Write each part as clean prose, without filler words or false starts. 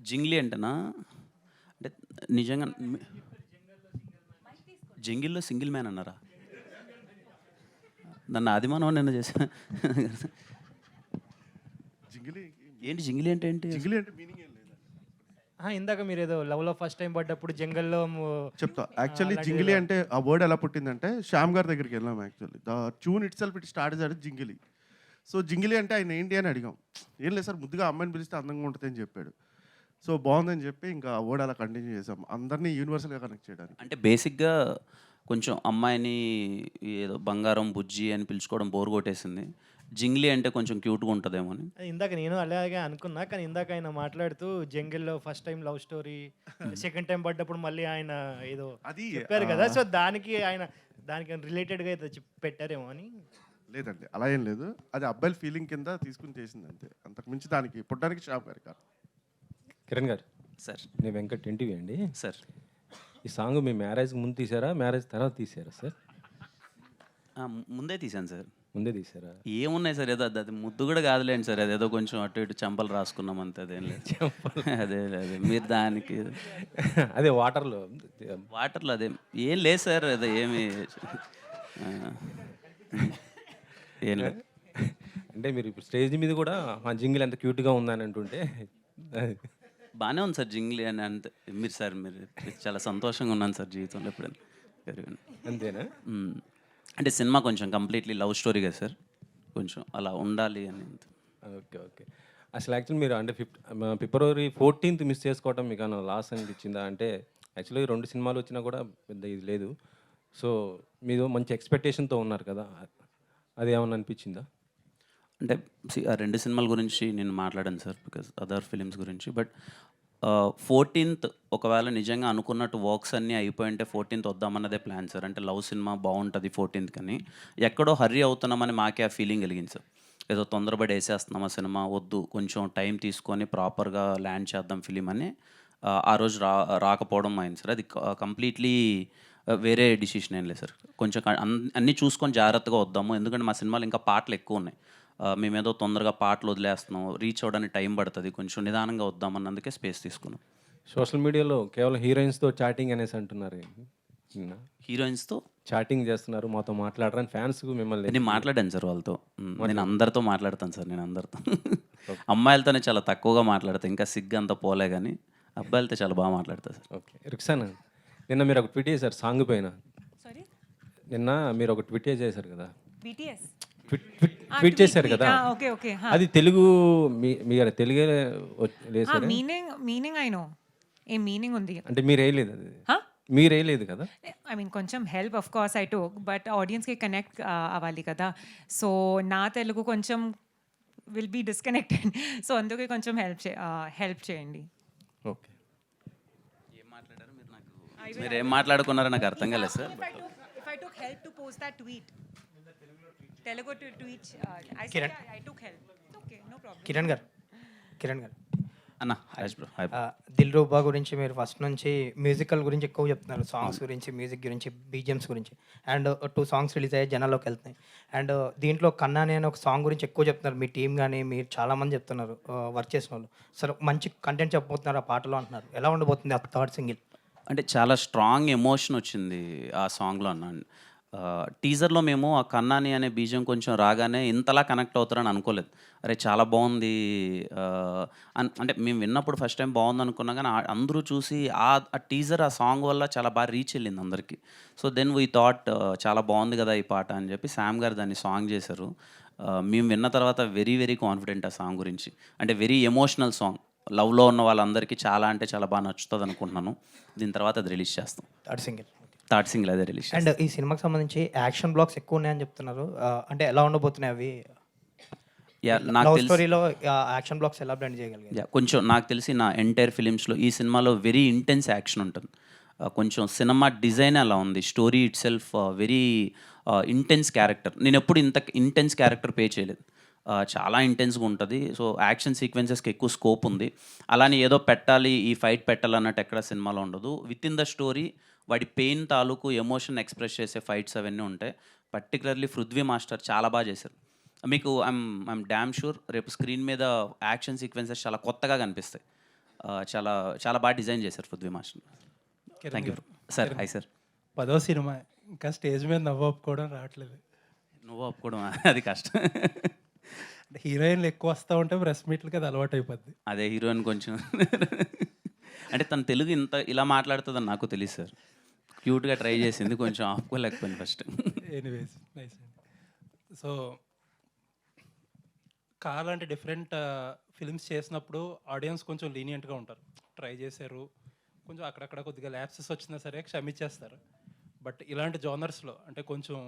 జింగ్లీ అంటేనా? అంటే నిజంగా జంగిల్‌లో single man అన్నారా? నన్ను ఆదిమానవ నిన్న చేసా. జింగిలి ఏంటి జింగిలి అంటే ఏంటి? జింగిలి అంటే మీనింగ్ ఏం లేదా? ఇందాక మీరేదో లవ్‌లో ఫస్ట్ టైం పడ్డప్పుడు జంగల్‌లో చెప్తా. యాక్చువల్లీ అలాంటిది జింగిలి ఏదో. అంటే ఆ వర్డ్ ఎలా పుట్టిందంటే శ్యామ్ గారి దగ్గరికి వెళ్ళాం actually. The tune itself it start as Jingili. So Jingili అంటే ఆయన ఏంటి అని అడిగాం. ఏం లేదు సార్, ముద్దుగా అమ్మాయిని పిలిస్తే అందంగా ఉంటుంది అని చెప్పాడు. సో బాగుందని చెప్పి ఇంకా ఆ వర్డ్ అలా కంటిన్యూ చేసాం అందరినీ యూనివర్సల్గా కనెక్ట్ చేయడానికి. అంటే బేసిక్‌గా కొంచెం అమ్మాయిని ఏదో బంగారం, బుజ్జి అని పిలుచుకోవడం బోర్ కొట్టేసింది. జింగ్లీ అంటే కొంచెం క్యూట్‌గా ఉంటదేమో అని. ఇందాక నేను అలాగే అనుకున్నా. కానీ ఇందాక ఆయన మాట్లాడుతూ జంగిల్‌లో first time love story, second time పడ్డప్పుడు మళ్ళీ ఆయన ఏదో అది చెప్పారు కదా! సో దానికి రిలేటెడ్‌గా ఏదో పెట్టారేమో అని. లేదండి, అలా ఏం లేదు. అది అబ్బాయిల ఫీలింగ్ కింద తీసుకుని చేసింది అంతే. అంతకు మించి దానికి పుట్టడానికి శ్యామ్ గారి కాదు. కిరణ్ గారు, సార్, నేను వెంకట్ ఎన్టీవీ అండి. సార్. ఈ సాంగ్ మీ మ్యారేజ్కి ముందు తీసారా, మ్యారేజ్ తర్వాత తీసారా సార్? ముందే తీశాను సార్. ముందే తీసారా? ఏమున్నాయి సార్, ఏదో అది ముద్దు కూడా కాదులేండి సార్. అదేదో కొంచెం అటు ఇటు చెంపలు రాసుకున్నాం అంతే, అదేం లేదు. అదే అదే మీరు దానికి అదే వాటర్లో వాటర్లో అదే ఏం లేదు సార్. అదే ఏమి ఆ, ఏం లేదు. అంటే మీరు ఇప్పుడు స్టేజ్ మీద కూడా ఆ జింగిల్ ఎంత క్యూట్గా ఉందని అంటుంటే బాగానే ఉంది సార్ జింగ్లీ అని. అంతే. మీరు సార్ మీరు చాలా సంతోషంగా ఉన్నాను సార్ జీవితంలో ఎప్పుడైనా. Very good. అంతేనా? అంటే సినిమా కొంచెం కంప్లీట్లీ లవ్ స్టోరీ కదా సార్, కొంచెం అలా ఉండాలి అని అంతే. Okay okay. అసలు యాక్చువల్లీ మీరు అంటే ఫిబ్రవరి 14th మిస్ చేసుకోవడం మీకు అన్న లాస్ అనిపించిందా? అంటే యాక్చువల్లీ 2 సినిమాలు వచ్చినా కూడా పెద్ద ఇది లేదు. సో మీరు మంచి ఎక్స్పెక్టేషన్తో ఉన్నారు కదా, అది ఏమన్నా అనిపించిందా? అంటే ఆ 2 సినిమాల గురించి నేను మాట్లాడాను సార్, బికాజ్ అదర్ ఫిలిమ్స్ గురించి. బట్ 14th ఒకవేళ నిజంగా అనుకున్నట్టు వర్క్స్ అన్నీ అయిపోయింటే 14th వద్దామన్నదే ప్లాన్ సార్. అంటే లవ్ సినిమా బాగుంటుంది 14th కానీ ఎక్కడో హర్రీ అవుతున్నామని మాకే ఆ ఫీలింగ్ కలిగింది సార్. ఏదో తొందరపడి వేసేస్తున్నాం ఆ సినిమా, వద్దు కొంచెం టైం తీసుకొని ప్రాపర్గా ల్యాండ్ చేద్దాం ఫిలిం అని ఆ రోజు రాకపోవడం అయింది సార్. అది కంప్లీట్లీ వేరే డిసిషన్ ఏం లేదు సార్. కొంచెం అన్నీ చూసుకొని జాగ్రత్తగా వద్దాము, ఎందుకంటే మా సినిమాలు ఇంకా పాటలు ఎక్కువ ఉన్నాయి. మేమేదో తొందరగా పాటలు వదిలేస్తున్నాం, రీచ్ అవ్వడానికి టైం పడుతుంది, కొంచెం నిదానంగా వద్దామన్నందుకే స్పేస్ తీసుకున్నాం. సోషల్ మీడియాలో కేవలం హీరోయిన్స్తో చాటింగ్ అనేసి అంటున్నారు. హీరోయిన్స్తో చాటింగ్ చేస్తున్నారు, మాతో మాట్లాడరని ఫ్యాన్స్ మిమ్మల్ని. నేను మాట్లాడాను సార్ వాళ్ళతో. నేను అందరితో మాట్లాడతాను సార్. నేను అందరితో అమ్మాయిలతోనే చాలా తక్కువగా మాట్లాడతాను, ఇంకా సిగ్గు అంతా పోలే, కానీ అబ్బాయిలతో చాలా బాగా మాట్లాడతాను సార్. ఓకే. రిక్సానా, నిన్న మీరు ఒక ట్వీట్ చేశారు సాంగ్ పైన. సారీ, నిన్న మీరు ఒక ట్వీట్ చేశారు కదా, బీటీఎస్ ట్వీట్ చేశారు కదా, ఓకే ఓకే. అది తెలుగు మీరు తెలుగే లేదు sir? Meaning I know, a meaning ఉంది అంటే మీరు వేయలేదు, అది మీరు వేయలేదు కదా? ఐ మీన్ కొంచెం help of course I took, but ఆడియన్స్కి కనెక్ట్ అవ్వాలి కదా. సో నా తెలుగు కొంచెం విల్ బీ డిస్కనెక్టెడ్, సో అందుకే కొంచెం హెల్ప్ చేయండి. ఓకే. ఏం మాట్లాడారు మీరు? నాకు మీరు ఏం మాట్లాడుకున్నారో నాకు అర్థం కాలేదు sir. If I took help to post that tweet, Telugu tweet, I Kiran. said I took help. Okay, no problem. Kiran గారు, అన్న హాయ్ బ్రో. హాయ్. దిల్ రూబా గురించి మీరు ఫస్ట్ నుంచి మ్యూజికల్ గురించి ఎక్కువ చెప్తున్నారు, సాంగ్స్ గురించి, మ్యూజిక్ గురించి, బీజిఎమ్స్ గురించి. అండ్ 2 సాంగ్స్ రిలీజ్ అయ్యాయి, జనాల్లోకి వెళ్తున్నాయి. అండ్ దీంట్లో కన్నాని అనే ఒక సాంగ్ గురించి ఎక్కువ చెప్తున్నారు, మీ టీం కానీ మీరు చాలామంది చెప్తున్నారు వర్క్ చేసిన వాళ్ళు. సరే, మంచి కంటెంట్ చెప్పబోతున్నారు ఆ పాటలో అంటున్నారు. ఎలా ఉండబోతుంది ఆ థర్డ్ సింగిల్? అంటే చాలా స్ట్రాంగ్ ఎమోషన్ వచ్చింది ఆ సాంగ్లో అన్న. టీజర్లో మేము ఆ కన్నాని అనే బీజం కొంచెం రాగానే ఇంతలా కనెక్ట్ అవుతారని అనుకోలేదు. అరే చాలా బాగుంది అంటే మేము విన్నప్పుడు ఫస్ట్ టైం బాగుంది అనుకున్నా, కానీ అందరూ చూసి ఆ టీజర్ ఆ సాంగ్ వల్ల చాలా బాగా రీచ్ వెళ్ళింది అందరికీ. సో దెన్ వీ థాట్ చాలా బాగుంది కదా ఈ పాట అని చెప్పి శామ్ గారు దాన్ని సాంగ్ చేశారు. మేము విన్న తర్వాత వెరీ వెరీ కాన్ఫిడెంట్ ఆ సాంగ్ గురించి. అంటే వెరీ ఎమోషనల్ సాంగ్, లవ్లో ఉన్న వాళ్ళందరికీ చాలా అంటే చాలా బాగా నచ్చుతుంది అనుకుంటున్నాను. దీని తర్వాత అది రిలీజ్ చేస్తాం. థర్డ్ సింగిల్ అదే రిలీజ్. అండ్ ఈ సినిమాకి సంబంధించి యాక్షన్ బ్లాక్స్ ఎక్కువ ఉన్నాయని చెప్తున్నారు, అంటే ఎలా ఉండబోతున్నాయి అవి? నాకు లవ్ తెలిసి స్టోరీలో యాక్షన్ బ్లాక్స్ ఎలా బ్లెండ్ చేయగలిగారు? కొంచెం నాకు తెలిసి నా ఎంటైర్ ఫిలిమ్స్లో ఈ సినిమాలో వెరీ ఇంటెన్స్ యాక్షన్ ఉంటుంది. కొంచెం సినిమా డిజైన్ అలా ఉంది, story it self very intense character. నేను ఎప్పుడు ఇంత ఇంటెన్స్ క్యారెక్టర్ పే చేయలేదు. చాలా ఇంటెన్స్గా ఉంటుంది. సో యాక్షన్ సీక్వెన్సెస్కి ఎక్కువ స్కోప్ ఉంది. అలానే ఏదో పెట్టాలి, ఈ ఫైట్ పెట్టాలన్నట్టు ఎక్కడ సినిమాలో ఉండదు. విత్ ఇన్ ద స్టోరీ వాడి పెయిన్ తాలూకు ఎమోషన్ ఎక్స్ప్రెస్ చేసే ఫైట్స్ అవన్నీ ఉంటాయి. పర్టికులర్లీ పృథ్వీ మాస్టర్ చాలా బాగా చేశారు. మీకు ఐమ్ డ్యామ్ షూర్ రేపు స్క్రీన్ మీద యాక్షన్ సీక్వెన్సెస్ చాలా కొత్తగా కనిపిస్తాయి. చాలా చాలా బాగా డిజైన్ చేశారు Prithvi master. Thank you sir. Hi sir. 10వ సినిమా ఇంకా స్టేజ్ మీద నవ్వు ఒప్పుకోవడం రావట్లేదు. నువ్వు ఒప్పుకోవడం అది కష్టం. అంటే హీరోయిన్లు ఎక్కువ వస్తూ ఉంటే ప్రెస్ మీట్లకి అది అలవాటు అయిపోద్ది. అదే హీరోయిన్ కొంచెం అంటే తన తెలుగు ఇంత ఇలా మాట్లాడుతుందని నాకు తెలియదు సార్. క్యూట్గా ట్రై చేసింది, కొంచెం ఆపుకోలేకపోయింది ఫస్ట్. ఎనీవేస్ నైస్ అండి. సో కాల్ అంటే డిఫరెంట్ ఫిల్మ్స్ చేసినప్పుడు ఆడియన్స్ కొంచెం లీనియంట్గా ఉంటారు. ట్రై చేశారు, కొంచెం అక్కడక్కడ కొద్దిగా ల్యాప్సెస్ వచ్చినా సరే క్షమించేస్తారు. బట్ ఇలాంటి జానర్స్లో అంటే కొంచెం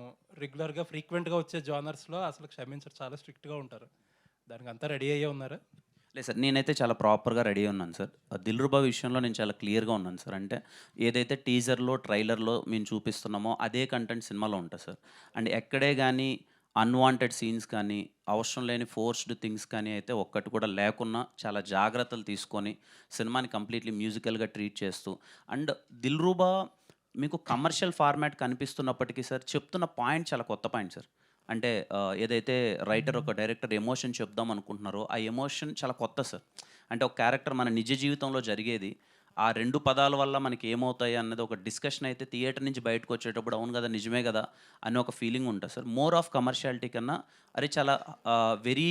రెగ్యులర్గా ఫ్రీక్వెంట్గా వచ్చే జానర్స్లో అసలు క్షమించరు, చాలా స్ట్రిక్ట్గా ఉంటారు. దానికి అంతా రెడీ అయ్యే ఉన్నారా? లేదు సార్, నేనైతే చాలా ప్రాపర్గా రెడీ ఉన్నాను సార్. దిల్రుబా విషయంలో నేను చాలా క్లియర్గా ఉన్నాను సార్. అంటే ఏదైతే టీజర్లో ట్రైలర్లో మేము చూపిస్తున్నామో అదే కంటెంట్ సినిమాలో ఉంటుంది సార్. అండ్ ఎక్కడే కానీ అన్వాంటెడ్ సీన్స్ కానీ అవసరం లేని ఫోర్స్డ్ థింగ్స్ కానీ అయితే ఒక్కటి కూడా లేకున్నా చాలా జాగ్రత్తలు తీసుకొని సినిమాని కంప్లీట్లీ మ్యూజికల్గా ట్రీట్ చేస్తూ, అండ్ దిల్రుబా మీకు కమర్షియల్ ఫార్మాట్ కనిపిస్తున్నప్పటికీ సార్ చెప్తున్న పాయింట్ చాలా కొత్త పాయింట్ సార్. అంటే ఏదైతే రైటర్ ఒక డైరెక్టర్ ఎమోషన్ చెప్దాం అనుకుంటున్నారో ఆ ఎమోషన్ చాలా కొత్త సార్. అంటే ఒక క్యారెక్టర్ మన నిజ జీవితంలో జరిగేది ఆ 2 పదాల వల్ల మనకి ఏమవుతాయి అన్నది ఒక డిస్కషన్ అయితే థియేటర్ నుంచి బయటకు వచ్చేటప్పుడు అవును కదా నిజమే కదా అనే ఒక ఫీలింగ్ ఉంటుంది సార్. మోర్ ఆఫ్ కమర్షియాలిటీ కన్నా అరే చాలా వెరీ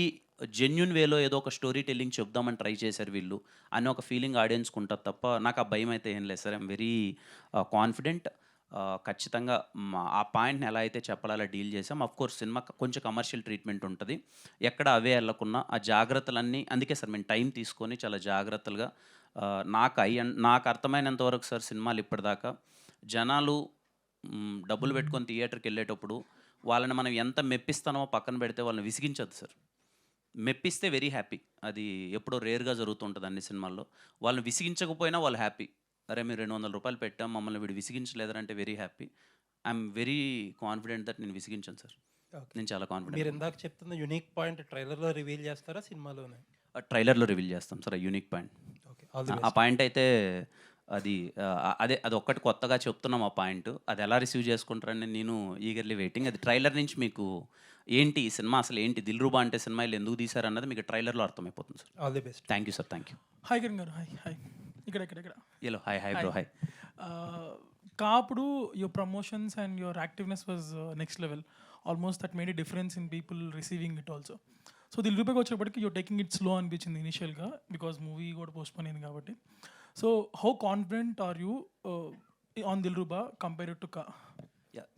జెన్యున్ వేలో ఏదో ఒక స్టోరీ టెల్లింగ్ చెప్దామని ట్రై చేశారు వీళ్ళు అనే ఒక ఫీలింగ్ ఆడియన్స్కి ఉంటుంది తప్ప నాకు ఆ భయం అయితే ఏం లేదు సార్. I'm very confident. ఖచ్చితంగా ఆ పాయింట్ని ఎలా అయితే చెప్పాలో అలా డీల్ చేసాం. కోర్స్ సినిమా కొంచెం కమర్షియల్ ట్రీట్మెంట్ ఉంటుంది, ఎక్కడ అవే వెళ్ళకున్నా ఆ జాగ్రత్తలన్నీ. అందుకే సార్ మేము టైం తీసుకొని చాలా జాగ్రత్తలుగా నాకు అర్థమైనంత వరకు సార్ సినిమాలు ఇప్పటిదాకా జనాలు డబ్బులు పెట్టుకొని థియేటర్కి వెళ్ళేటప్పుడు వాళ్ళని మనం ఎంత మెప్పిస్తామో పక్కన పెడితే వాళ్ళని విసిగించద్దు సార్. మెప్పిస్తే వెరీ హ్యాపీ, అది ఎప్పుడో రేర్గా జరుగుతుంటుంది అన్ని సినిమాల్లో. వాళ్ళని విసిగించకపోయినా వాళ్ళు హ్యాపీ. అరే మీరు 200 రూపాయలు పెట్టాం మమ్మల్ని వీడు విసిగించలేదంటే very happy. I'm very confident that నేను విసిగించాను సార్. నేను చాలా మీరు కాన్ఫిడెంట్. ఇందాక చెప్తున్న యునిక్ పాయింట్ ట్రైలర్లో రివీల్ చేస్తారా సినిమాలోనే? ట్రైలర్లో రివీల్ చేస్తాం సార్ ఆ unique point. Okay, all the ఆ బెస్ట్. పాయింట్ అయితే అది ఒక్కటి కొత్తగా చెప్తున్నాం. ఆ పాయింట్ అది ఎలా రిసీవ్ చేసుకుంటారని నేను ఈగర్లీ వెయిటింగ్. అది ట్రైలర్ నుంచి మీకు ఏంటి ఈ సినిమా అసలు ఏంటి, దిల్రుబా అంటే సినిమా వీళ్ళు ఎందుకు తీశారు అన్నది మీకు ట్రైలర్లో అర్థమైపోతుంది sir. All the best. Thank you sir. Thank you. Hi Kiran garu. Hi hi. ఇక్కడ ఇక్కడ ఇక్కడ hello hi hi bro hi. కాపుడు your promotions and your activeness was next level. Almost that made a difference in people receiving it also. So దిల్రుబాకి వచ్చేటప్పటికి your taking it slow అనిపించింది ఇనిషియల్గా, because movie కూడా postpone అయింది కాబట్టి. So how confident are you on Dilruba compared to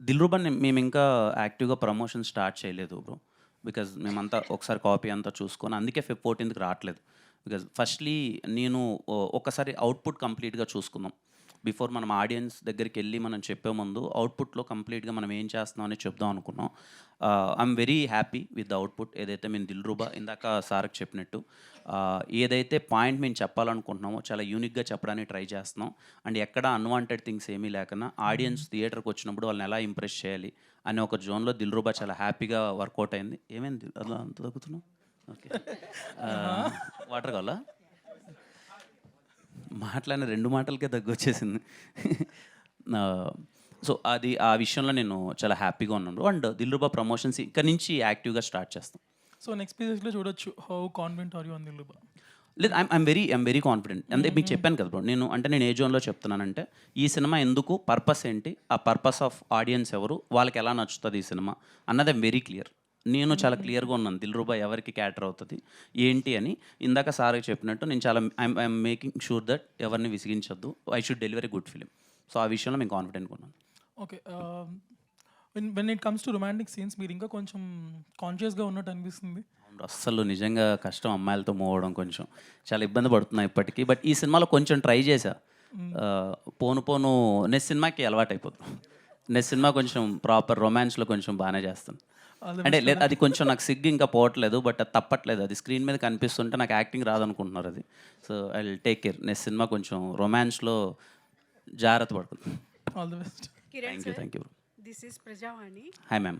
Dilruba మేము ఇంకా యాక్టివ్గా ప్రమోషన్ స్టార్ట్ చేయలేదు బ్రో, బికాజ్ మేమంతా ఒకసారి కాపీ అంతా చూసుకొని అందుకే 14th రావట్లేదు. బికాజ్ ఫస్ట్లీ నేను ఒకసారి అవుట్పుట్ కంప్లీట్గా చూసుకుందాం బిఫోర్ మనం ఆడియన్స్ దగ్గరికి వెళ్ళి మనం చెప్పే ముందు అవుట్పుట్లో కంప్లీట్గా మనం ఏం చేస్తున్నాం అని చెప్దాం అనుకున్నాం. I'm very happy with the output. ఏదైతే మేము దిల్రుబా ఇందాక సార్కి చెప్పినట్టు ఏదైతే పాయింట్ మేము చెప్పాలనుకుంటున్నామో చాలా యూనిక్గా చెప్పడానికి ట్రై చేస్తున్నాం. అండ్ ఎక్కడ అన్వాంటెడ్ థింగ్స్ ఏమీ లేకుండా ఆడియన్స్ థియేటర్కి వచ్చినప్పుడు వాళ్ళని ఎలా ఇంప్రెస్ చేయాలి అనే ఒక జోన్లో దిల్రుబా చాలా హ్యాపీగా వర్కౌట్ అయింది. ఏమైంది అలా అంత తగ్గుతున్నావు? ఓకే, వాటర్ కావాలా? మాట్లాడిన 2 మాటలకే దగ్గు వచ్చేసింది. సో అది ఆ విషయంలో నేను చాలా హ్యాపీగా ఉన్నాను. అండ్ దిల్రుబా ప్రమోషన్స్ ఇక్కడ నుంచి యాక్టివ్గా స్టార్ట్ చేస్తాం. సో నెక్స్ట్ పేజెస్లో చూడొచ్చు how confident are you on Dilruba. లేదు, ఐఎమ్ వెరీ కాన్ఫిడెంట్. అంటే మీకు చెప్పాను కదా బ్రో, నేను ఏ జోన్లో చెప్తున్నానంటే ఈ సినిమా ఎందుకు, పర్పస్ ఏంటి, ఆ పర్పస్ ఆఫ్ ఆడియన్స్ ఎవరు, వాళ్ళకి ఎలా నచ్చుతుంది ఈ సినిమా అన్నది ఐఎమ్ వెరీ క్లియర్. నేను చాలా క్లియర్గా ఉన్నాను దిల్రుబా ఎవరికి క్యాటర్ అవుతుంది ఏంటి అని. ఇందాక సార్కి చెప్పినట్టు నేను చాలా ఐఎమ్ మేకింగ్ షూర్ దట్ ఎవరిని విసిగించొద్దు, I should delivery good film. So ఆ విషయంలో మేము కాన్ఫిడెంట్గా ఉన్నాను. Okay, when it comes to romantic scenes మీరు ఇంకా కొంచెం కాన్షియస్గా ఉన్నట్టు అనిపిస్తుంది. అస్సలు నిజంగా కష్టం అమ్మాయిలతో మూవడం, కొంచెం చాలా ఇబ్బంది పడుతున్నా ఇప్పటికీ. బట్ ఈ సినిమాలో కొంచెం ట్రై చేశా. పోను నెక్స్ట్ సినిమాకి అలవాటు అయిపోతుంది. నెక్స్ట్ సినిమా కొంచెం ప్రాపర్ రొమాన్స్లో కొంచెం బాగానే చేస్తాను. అంటే లేదు, అది కొంచెం నాకు సిగ్గు ఇంకా పోవట్లేదు, బట్ అది తప్పట్లేదు. అది స్క్రీన్ మీద కనిపిస్తుంటే నాకు యాక్టింగ్ రాదనుకుంటున్నారు అది. So I will take care. Next cinema కొంచెం రొమాన్స్లో జాగ్రత్త పడుతుంది. All the best. Thank you. This is Prajavani. Hi ma'am.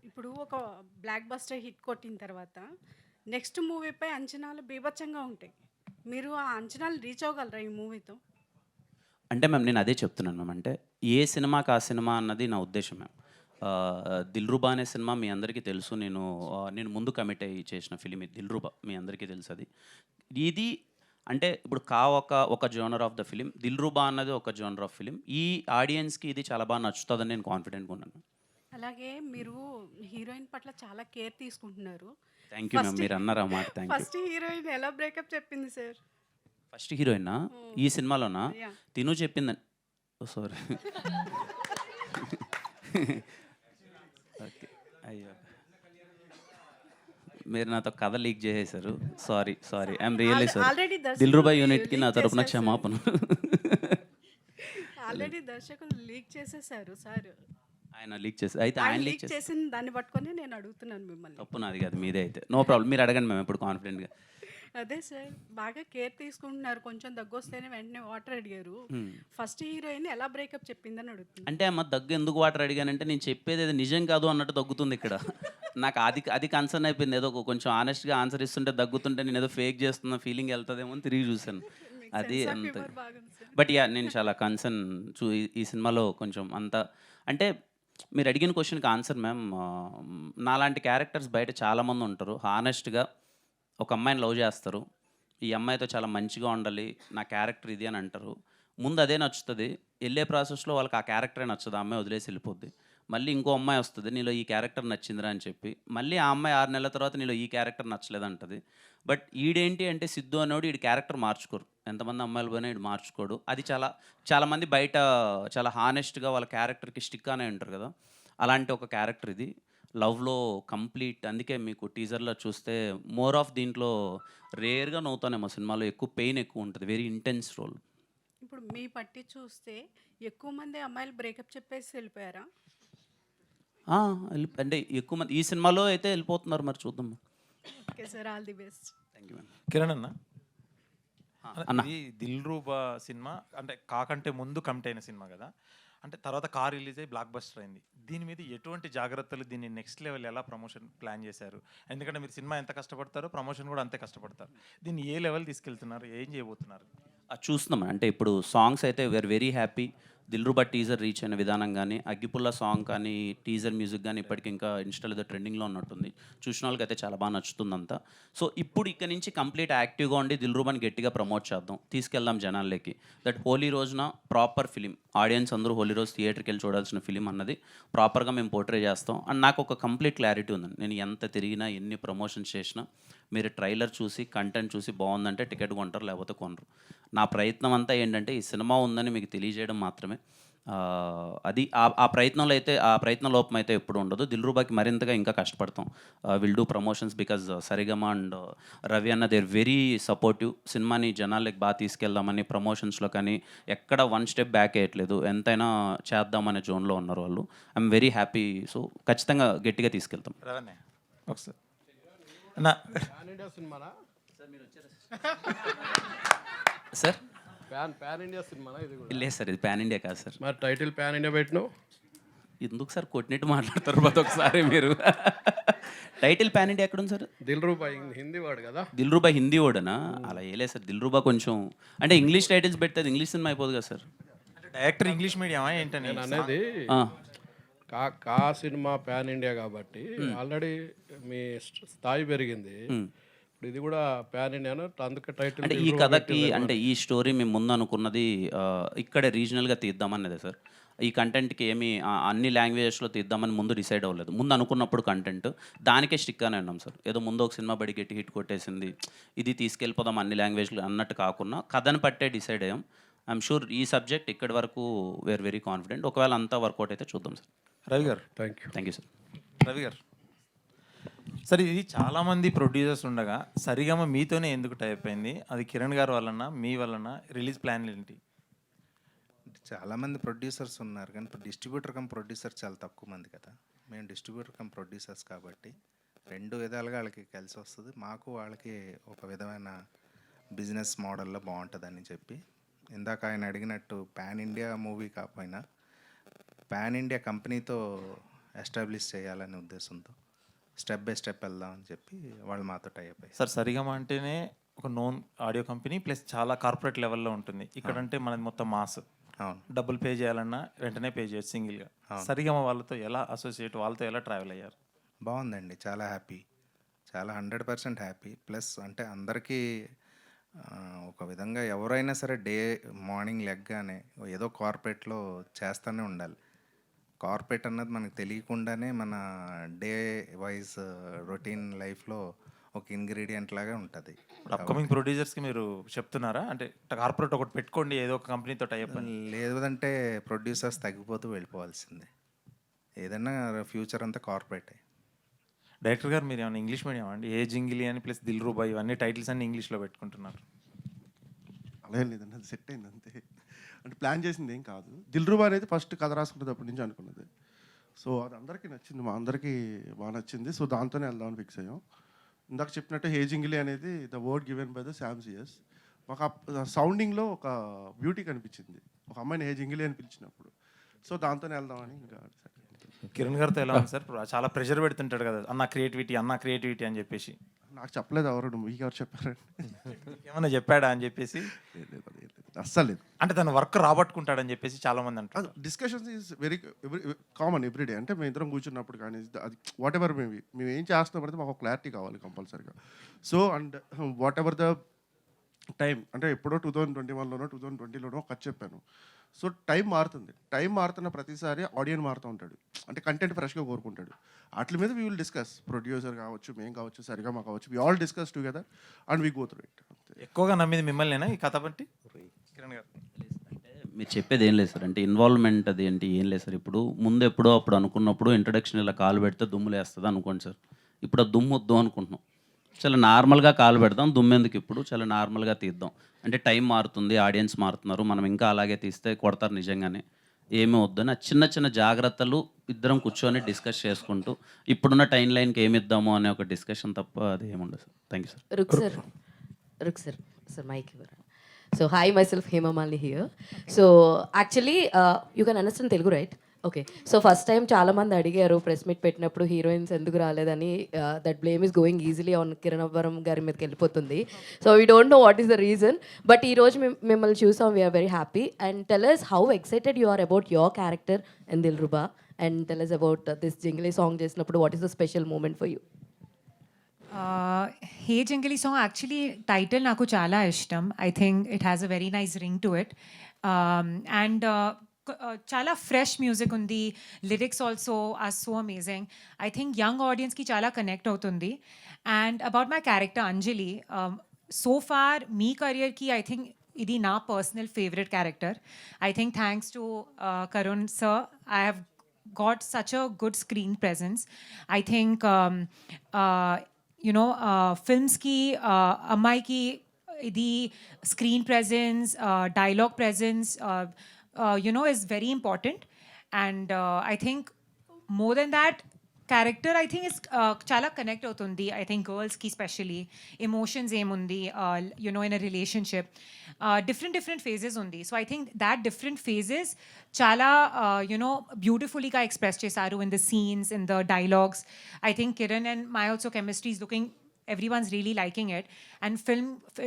ఇప్పుడు ఒక బ్లాక్ బస్టర్ హిట్ కొట్టిన తర్వాత నెక్స్ట్ మూవీపై అంచనాలు బీభత్సంగా ఉంటాయి. మీరు ఆ అంచనాలు రీచ్ అవ్వగలరా ఈ మూవీతో? అంటే మ్యామ్ నేను అదే చెప్తున్నాను మ్యామ్. అంటే ఏ సినిమాకి ఆ సినిమా అన్నది నా ఉద్దేశం మ్యామ్. దిల్రుబా అనే సినిమా మీ అందరికీ తెలుసు. నేను ముందు కమిట్ అయ్యి చేసిన ఫిలిం దిల్రుబా, మీ అందరికీ తెలుసు. అది ఇది అంటే ఇప్పుడు ఒక genre of the film, 'Dilruba' అన్నది ఒక జోనర్ ఆఫ్ ఫిలిం. ఈ ఆడియన్స్‌కి ఇది చాలా బాగా నచ్చుతదని నేను కాన్ఫిడెంట్‌గా ఉన్నాను. అలాగే మీరు హీరోయిన్ పట్ల చాలా కేర్ తీసుకుంటున్నారు. Thank you ma'am. మీరు అన్నారు ఆ మాట. Thank you. ఫస్ట్ హీరోయిన్ ఎలా బ్రేకప్ చెప్పింది సార్? ఫస్ట్ హీరోయినా? ఈ సినిమాలోనా? యాహ్! తిను చెప్పిందని. ఓహ్! సారీ. ఓకే. అయ్యో! మీరు నాతో కథ లీక్ చేసేసారు. Sorry. I'm really sorry. Already 'Dilruba' యూనిట్‌కి నా తరపున క్షమాపణ. ఆల్రెడీ దర్శకులు లీక్ చేసేసారు సార్. ఆయన లీక్ చేసి అయితే ఆయన ఆయన లీక్ లీక్ చేసి చేసిన దాన్ని పట్టుకొని నేను అడుగుతున్నాను మిమ్మల్ని. తప్పు నాది కాదు, మీదే అయితే. No problem. మీరు అడగండి మ్యామ్ ఇప్పుడు కాన్ఫిడెంట్‌గా. అదే సార్, బాగా కేర్ తీసుకుంటున్నారు. కొంచెం దగ్గొస్తేనే వెంటనే వాటర్ అడిగారు. ఫస్ట్ హీరోయిన్ ఎలా బ్రేకప్ చెప్పిందని అడుగుతున్నారు. అంటే అమ్మ దగ్గు ఎందుకు వాటర్ అడిగానంటే నేను చెప్పేది అది నిజం కాదు అన్నట్టు దగ్గుతుంది ఇక్కడ. నాకు అది కన్సర్న్ అయిపోయింది. ఏదో కొంచెం ఆనెస్ట్‌గా ఆన్సర్ ఇస్తుంటే దగ్గుతుంటే నేను ఏదో ఫేక్ చేస్తున్న ఫీలింగ్ వెళ్తదేమో అని తిరిగి చూసాను. అది సెన్స్ ఆఫ్ అంత. హ్యూమర్ బాగుంది సార్. బట్ నేను చాలా కన్సర్న్ ఈ సినిమాలో కొంచెం అంత అంటే మీరు అడిగిన క్వశ్చన్కి ఆన్సర్ మ్యామ్, నాలాంటి క్యారెక్టర్స్ బయట చాలామంది ఉంటారు. హానెస్ట్గా ఒక అమ్మాయిని లవ్ చేస్తారు. ఈ అమ్మాయితో చాలా మంచిగా ఉండాలి, నా క్యారెక్టర్ ఇది అని అంటారు. ముందు అదే నచ్చుతుంది. వెళ్ళే ప్రాసెస్లో వాళ్ళకి ఆ క్యారెక్టరే నచ్చదు, ఆ అమ్మాయి వదిలేసి వెళ్ళిపోద్ది. మళ్ళీ ఇంకో అమ్మాయి వస్తుంది, నీలో ఈ క్యారెక్టర్ నచ్చిందిరా అని చెప్పి. మళ్ళీ ఆ అమ్మాయి 6 నెలల తర్వాత నీలో ఈ క్యారెక్టర్ నచ్చలేదంటది. బట్ ఈడేంటి అంటే సిద్ధు అనేవాడు ఈడు క్యారెక్టర్ మార్చుకోరు. ఎంతమంది అమ్మాయిలు పోయినా ఈడు మార్చుకోడు. అది చాలామంది బయట చాలా హానెస్ట్గా వాళ్ళ క్యారెక్టర్కి స్టిక్ అనే ఉంటారు కదా, అలాంటి ఒక క్యారెక్టర్ ఇది. లవ్లో కంప్లీట్. అందుకే మీకు టీజర్లో చూస్తే మోర్ ఆఫ్ దీంట్లో రేర్గా నవ్వుతానేమో సినిమాలో, ఎక్కువ పెయిన్ ఎక్కువ ఉంటుంది. Very intense role. ఇప్పుడు మీ పట్టి చూస్తే ఎక్కువ మంది అమ్మాయిలు బ్రేకప్ చెప్పేసి వెళ్ళిపోయారా? అంటే ఎక్కువ మంది ఈ సినిమాలో అయితే వెళ్ళిపోతున్నారు. మరి చూద్దాం. Okay sir, all the best. Thank you ma'am. Kiran అన్న, అన్న. ఇది 'దిల్‌రుబా' సినిమా అంటే కాకంటే ముందు కమిట్ అయిన సినిమా కదా, అంటే తర్వాత రిలీజ్ అయ్యి బ్లాక్ బస్టర్ అయింది. దీని మీద ఎటువంటి జాగ్రత్తలు, దీన్ని నెక్స్ట్ లెవెల్ ఎలా ప్రమోషన్ ప్లాన్ చేశారు? ఎందుకంటే మీరు సినిమా ఎంత కష్టపడతారో ప్రమోషన్ కూడా అంతే కష్టపడతారు. దీన్ని ఏ లెవెల్ తీసుకెళ్తున్నారు, ఏం చేయబోతున్నారు? చూస్తున్నాం. అంటే ఇప్పుడు సాంగ్స్ అయితే we're very happy. 'Dilruba' teaser reach అయిన విధానం కానీ, 'అగ్గిపుల్ల' సాంగ్ కానీ, టీజర్ మ్యూజిక్ కానీ ఇప్పటికి ఇంకా ఇన్స్టాలో ఏదో ట్రెండింగ్లో ఉన్నట్టుంది. చూసిన వాళ్ళకైతే చాలా బాగా నచ్చుతుందంతా. సో ఇప్పుడు ఇక్కడ నుంచి కంప్లీట్ యాక్టివ్గా ఉండి 'దిల్‌రుబా'ని గట్టిగా ప్రమోట్ చేద్దాం, తీసుకెళ్దాం జనాల్లోకి. దట్ హోలీ రోజున ప్రాపర్ ఫిలిం, ఆడియన్స్ అందరూ హోలీ రోజు థియేటర్కి వెళ్ళి చూడాల్సిన ఫిలిం అన్నది ప్రాపర్గా మేము పోర్ట్రే చేస్తాం. అండ్ నాకు ఒక కంప్లీట్ క్లారిటీ ఉందండి. నేను ఎంత తిరిగినా, ఎన్ని ప్రమోషన్స్ చేసినా, మీరు ట్రైలర్ చూసి కంటెంట్ చూసి బాగుందంటే టికెట్ కొంటారు, లేకపోతే కొనరు. నా ప్రయత్నం అంతా ఏంటంటే ఈ సినిమా ఉందని మీకు తెలియజేయడం మాత్రమే. అది ఆ ప్రయత్నంలో అయితే, ఆ ప్రయత్న లోపం అయితే ఎప్పుడు ఉండదు. 'దిల్‌రుబా'కి మరింతగా ఇంకా కష్టపడతాం. Will do promotions because Saregama and Ravi అన్న దేర్ వెరీ సపోర్టివ్. సినిమాని జనాలకి బాగా తీసుకెళ్దామని ప్రమోషన్స్లో కానీ ఎక్కడ వన్ స్టెప్ బ్యాక్ వేయట్లేదు. ఎంతైనా చేద్దామనే జోన్లో ఉన్నారు వాళ్ళు. I'm very happy. సో ఖచ్చితంగా గట్టిగా తీసుకెళ్తాం. రవణే ఒకసారి అన్న, సార్ ప్యాన్ ఇండియా సినిమానా ఇది కూడా? లేదు సార్, ఇది పాన్ ఇండియా కాదు సార్. మరి టైటిల్ ప్యాన్ ఇండియా పెట్టినావు? ఎందుకు సార్ కొట్టినట్టు మాట్లాడతారు ప్రతి ఒక్కసారి మీరు? టైటిల్ పాన్ ఇండియా ఎక్కడుంది సార్? 'దిల్‌రుబా' హిందీ వాడు కదా. 'దిల్‌రుబా' హిందీ ఓడనా? అలా ఏలే సార్. 'దిల్‌రుబా' కొంచెం అంటే ఇంగ్లీష్ టైటిల్స్ పెడితే అది ఇంగ్లీష్ సినిమా అయిపోదు కదా సార్. అంటే డైరెక్టర్ ఇంగ్లీష్ మీడియమా ఏంటని నేను అనేది ఆ, కా సినిమా ప్యాన్ ఇండియా కాబట్టి ఆల్రెడీ మీ స్థాయి పెరిగింది. ఇప్పుడు ఇది కూడా ప్యాన్ ఇండియాను, అందుకే టైటిల్ అంటే ఈ కథకి, అంటే ఈ స్టోరీ మేము ముందు అనుకున్నది ఇక్కడే రీజనల్గా తీద్దామన్నదే సార్. ఈ కంటెంట్కి ఏమి అన్ని లాంగ్వేజెస్లో తీద్దామని ముందు డిసైడ్ అవ్వలేదు. ముందు అనుకున్నప్పుడు కంటెంట్ దానికే స్టిక్ అని అన్నాం సార్. ఏదో ముందు ఒక సినిమా బడి గట్టి హిట్ కొట్టేసింది, ఇది తీసుకెళ్ళిపోదాం అన్ని లాంగ్వేజ్లు అన్నట్టు కాకుండా కథను పట్టే డిసైడ్ అయ్యాం. ఐఎమ్ షూర్ ఈ సబ్జెక్ట్ ఇక్కడి వరకు వీఆర్ వెరీ కాన్ఫిడెంట్. ఒకవేళ అంతా వర్కౌట్ అయితే చూద్దాం సార్. రవి గారు, థ్యాంక్ యూ సార్. రవి గారు సార్, ఇది చాలామంది ప్రొడ్యూసర్స్ ఉండగా సరిగమ మీతోనే ఎందుకు టైప్ అయింది? అది కిరణ్ గారు వలన, మీ వలన? రిలీజ్ ప్లాన్ ఏంటి? చాలామంది ప్రొడ్యూసర్స్ ఉన్నారు కానీ డిస్ట్రిబ్యూటర్ కమ్ ప్రొడ్యూసర్ చాలా తక్కువ మంది కదా. మేము డిస్ట్రిబ్యూటర్ కమ్ ప్రొడ్యూసర్స్ కాబట్టి రెండు విధాలుగా వాళ్ళకి కలిసి వస్తుంది. మాకు వాళ్ళకి ఒక విధమైన బిజినెస్ మోడల్లో బాగుంటుందని చెప్పి, ఇందాక ఆయన అడిగినట్టు పాన్ ఇండియా మూవీ కాకపోయినా పాన్ ఇండియా కంపెనీతో ఎస్టాబ్లిష్ చేయాలనే ఉద్దేశంతో స్టెప్ బై స్టెప్ వెళ్దామని చెప్పి వాళ్ళు మాతో టైప్ అయ్యారు. సార్, సరిగమ అంటేనే ఒక నోన్ ఆడియో కంపెనీ ప్లస్ చాలా కార్పొరేట్ లెవెల్లో ఉంటుంది. ఇక్కడంటే మనది మొత్తం మాస్. అవును, డబ్బులు పే చేయాలన్నా వెంటనే పే చేయొచ్చు సింగిల్గా. సరిగమ వాళ్ళతో ఎలా అసోసియేట్, వాళ్ళతో ఎలా ట్రావెల్ అయ్యారు? బాగుందండి, చాలా హ్యాపీ, చాలా 100% హ్యాపీ. ప్లస్ అంటే అందరికీ ఒక విధంగా ఎవరైనా సరే మార్నింగ్ లెగ్గానే ఏదో కార్పొరేట్లో చేస్తూనే ఉండాలి. కార్పొరేట్ అన్నది మనకు తెలియకుండానే మన డే వైజ్ రొటీన్ లైఫ్లో ఒక ఇంగ్రీడియంట్ లాగా ఉంటుంది. అప్కమింగ్ ప్రొడ్యూసర్స్కి మీరు చెప్తున్నారా, అంటే కార్పొరేట్ ఒకటి పెట్టుకోండి ఏదో ఒక కంపెనీతో టైప్ అని? లేదంటే ప్రొడ్యూసర్స్ తగ్గిపోతూ వెళ్ళిపోవాల్సిందే. ఏదైనా ఫ్యూచర్ అంతా కార్పొరేటే. డైరెక్టర్ గారు మీరు ఏమైనా ఇంగ్లీష్ మీడియం అండి? ఏ జింగిలి అని ప్లస్ దిల్ రూబాయ్ ఇవన్నీ టైటిల్స్ అన్ని ఇంగ్లీష్లో పెట్టుకుంటున్నారు. అలా ఏం లేదండి, అది సెట్ అయింది అంతే. అంటే ప్లాన్ చేసింది ఏం కాదు. దిల్రుబా అనేది ఫస్ట్ కథ రాసుకున్నది అప్పటి నుంచి అనుకున్నది. సో అది అందరికీ నచ్చింది, మా అందరికీ బాగా నచ్చింది. సో దాంతోనే వెళ్దామని ఫిక్స్ అయ్యాం. ఇందాక చెప్పినట్టు హే జింగిలి అనేది the word given by the Sam CS. మాకు ఆ సౌండింగ్లో ఒక బ్యూటీ కనిపించింది ఒక అమ్మాయిని హే జింగిలి అని పిలిచినప్పుడు. సో దాంతోనే వెళ్దామని ఇంకా కిరణ్ గారితో ఎలా ఉంది సార్? చాలా ప్రెషర్ పెడుతుంటాడు కదా, అన్న క్రియేటివిటీ అని చెప్పేసి. నాకు చెప్పలేదు ఎవరు, మీకు ఎవరు చెప్పారండి? ఏమన్నా చెప్పాడా అని చెప్పేసి? అస్సలు లేదు. అంటే తన వర్క్ రాబట్టుకుంటాడని చెప్పేసి చాలా మంది అంటారు. Discussions is very common everyday. అంటే మేము ఇద్దరం కూర్చున్నప్పుడు కానీ అది వాట్ ఎవర్ మేము ఏం చేస్తున్నాం అనేది మాకు క్లారిటీ కావాలి కంపల్సరీగా. So and what ever the time, అంటే ఎప్పుడో 2021లోనో 2020లోనో కథ చెప్పాను. సో టైం మారుతుంది. టైం మారుతున్న ప్రతిసారి ఆడియన్స్ మారుతూ ఉంటాడు, అంటే కంటెంట్ ఫ్రెష్గా కోరుకుంటాడు. వాటి మీద వీ విల్ డిస్కస్, ప్రొడ్యూసర్ కావచ్చు, మేము కావచ్చు, సరిగమ కావచ్చు, we all discuss together and we go through it. ఎక్కువగా నమ్మింది మిమ్మల్నేనా ఈ కథ బట్టి కిరణ్ గారు? అంటే మీరు చెప్పేది ఏం లేదు సార్, అంటే ఇన్వాల్వ్మెంట్ అది ఏంటి ఏం లేదు సార్. ఇప్పుడు ముందు ఎప్పుడో అప్పుడు అనుకున్నప్పుడు ఇంట్రడక్షన్ ఇలా కాలు పెడితే దుమ్ములు వేస్తుంది అనుకోండి సార్. ఇప్పుడు ఆ దుమ్ము వద్దు అనుకుంటున్నాం, చాలా నార్మల్గా కాలు పెడదాం, దుమ్మెందుకు ఇప్పుడు చాలా నార్మల్గా తీద్దాం. అంటే టైం మారుతుంది, ఆడియన్స్ మారుతున్నారు, మనం ఇంకా అలాగే తీస్తే కొడతారు నిజంగానే, ఏమీ వద్దని ఆ చిన్న చిన్న జాగ్రత్తలు ఇద్దరం కూర్చొని డిస్కస్ చేసుకుంటూ ఇప్పుడున్న టైం లైన్కి ఏమి ఇద్దాము అనే ఒక డిస్కషన్ తప్ప అది ఏముండదు sir. Thank you sir. Ruk sir, mic here. So hi, myself Hema Malini here. So actually, you can understand Telugu, right? Okay. So first time చాలామంది అడిగారు ప్రెస్ మీట్ పెట్టినప్పుడు హీరోయిన్స్ ఎందుకు రాలేదని. That blame is going easily on Kiran Abbavaram గారి మీదకి వెళ్ళిపోతుంది. So we don't know what is the reason, but ఈరోజు మిమ్మల్ని చూసాం, we're very happy. And tell us how excited you are about your character and Dilruba, and tell us about this Jingili song చేసినప్పుడు what is the special moment for you? Hey Jangili song actually title నాకు చాలా ఇష్టం. I think it has a very nice ring to it. And చాలా fresh music ఉంది, lyrics also are so amazing. I think young ఆడియన్స్కి చాలా connect అవుతుంది. And about my character Anjali, so far me కెరియర్కి I think ఇది నా personal favourite character. I think thanks to Karun sir, I have got such a good screen presence. I think films ki ammai ki the screen presence, dialogue presence is very important. And I think more than that, character I think is chala connect avutundi. I think girls ki specially emotions emundi in a relationship, different phases undi. So I think that different phases chala beautifully ka express chesaru in the scenes, in the dialogues. I think Kiran and my also chemistry is looking, everyone's really liking it. And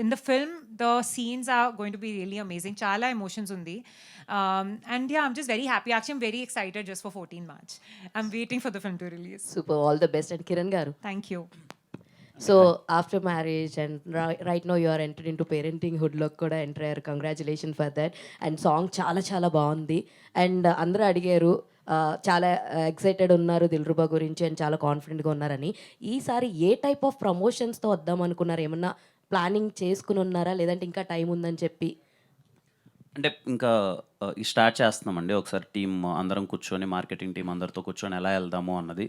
in the film the scenes are going to be really amazing, chala emotions undi. And yeah, I'm just very happy. Actually, I'm very excited just for 14 March. I'm waiting for the film to release. Super, all the best. And Kiran garu, thank you. So after marriage and right now you are enter in to పేరెంటింగ్హుడ్లో కూడా enter అయ్యారు. Congratulation for that. And song చాలా చాలా బాగుంది. And అందరూ అడిగారు, చాలా excited ఉన్నారు దిల్రుబా గురించి అండ్ చాలా కాన్ఫిడెంట్గా ఉన్నారని. ఈసారి ఏ టైప్ ఆఫ్ ప్రమోషన్స్తో వద్దాం అనుకున్నారు? ఏమన్నా ప్లానింగ్ చేసుకుని ఉన్నారా, లేదంటే ఇంకా టైం ఉందని చెప్పి? అంటే ఇంకా స్టార్ట్ చేస్తున్నామండి, ఒకసారి టీం అందరం కూర్చొని, మార్కెటింగ్ టీం అందరితో కూర్చొని ఎలా వెళ్దాము అన్నది.